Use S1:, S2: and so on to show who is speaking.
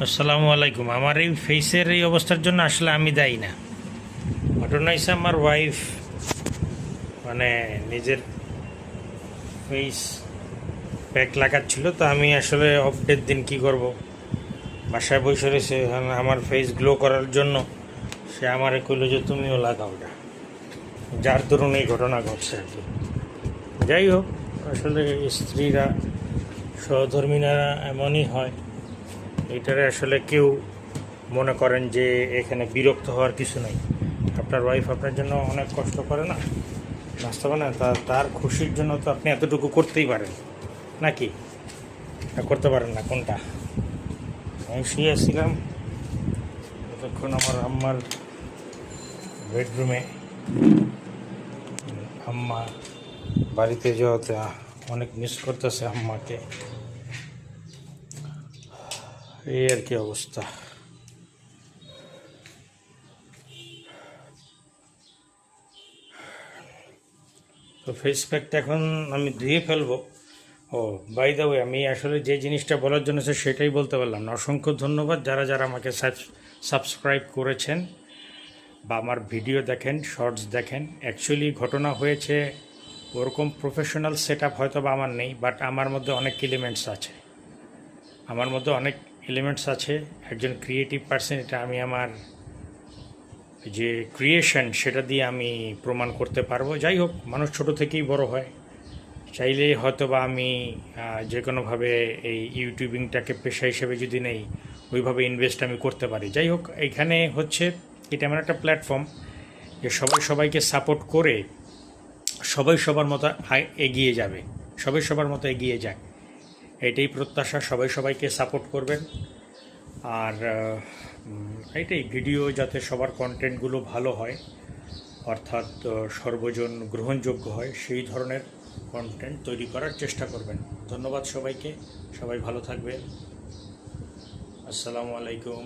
S1: আসসালামু আলাইকুম। আমার এই ফেসের এই অবস্থার জন্য আসলে আমি দায়ী না। ঘটনা হয়েছে আমার ওয়াইফ মানে নিজের ফেস প্যাক লাগাচ্ছিল, তো আমি আসলে অফডের দিন কি করব, বাসায় বসে রয়েছে। আমার ফেস গ্লো করার জন্য সে আমারে কইলো যে তুমিও লাগাও না, যার দরুন এই ঘটনা ঘটছে আর কি। যাই হোক, আসলে স্ত্রীরা সহধর্মিণীরা এমনই হয়। এটারে আসলে কেউ মনে করেন যে এখানে বিরক্ত হওয়ার কিছু নাই। আপনার ওয়াইফ আপনার জন্য অনেক কষ্ট করে না, নাস্তা বানায়, তার খুশির জন্য তো আপনি এতটুকু করতেই পারেন নাকি? করতে পারেন না কোনটা? আমি শুয়েছিলাম তখন আমার আম্মার বেডরুমে। আম্মা বাড়িতে যাওয়াতে অনেক মিস করতেছে আম্মাকে, এই আর কি অবস্থা। তো ফেস প্যাকটা এখন আমি ধুয়ে ফেলবো। ও বাই দ্য ওয়ে, আমি আসলে যে জিনিসটা বলার জন্য সেটাই বলতে পারলাম না। অসংখ্য ধন্যবাদ যারা যারা আমাকে সাবস্ক্রাইব করেছেন বা আমার ভিডিও দেখেন, শর্টস দেখেন। অ্যাকচুয়ালি ঘটনা হয়েছে, ওরকম প্রফেশনাল সেট আপ হয়তো বা আমার নেই, বাট আমার মধ্যে অনেক এলিমেন্টস আছে। একজন ক্রিয়েটিভ পার্সন, এটা আমি আমার যে ক্রিয়েশন সেটা দিয়ে আমি প্রমাণ করতে পারবো। যাই হোক, মানুষ ছোট থেকেই বড় হয়। চাইলেই হয়তো বা আমি যে কোনোভাবে এই ইউটিউবিংটাকে পেশা হিসেবে যদি নেই, ওইভাবে ইনভেস্ট আমি করতে পারি। যাই হোক, এইখানে হচ্ছে এটা এমন একটা প্ল্যাটফর্ম যে সবাই সবাইকে সাপোর্ট করে সবাই সবার মতো এগিয়ে যাবে, সবাই সবার মতো এগিয়ে যায়, এটাই প্রত্যাশা। সবাই সবাইকে সাপোর্ট করবেন। আর এইটাই, ভিডিও যাতে সবার কন্টেন্টগুলো ভালো হয়, অর্থাৎ সর্বজন গ্রহণযোগ্য হয়, সেই ধরনের কন্টেন্ট তৈরি করার চেষ্টা করবেন। ধন্যবাদ সবাইকে, সবাই ভালো থাকবেন। আসসালামু আলাইকুম।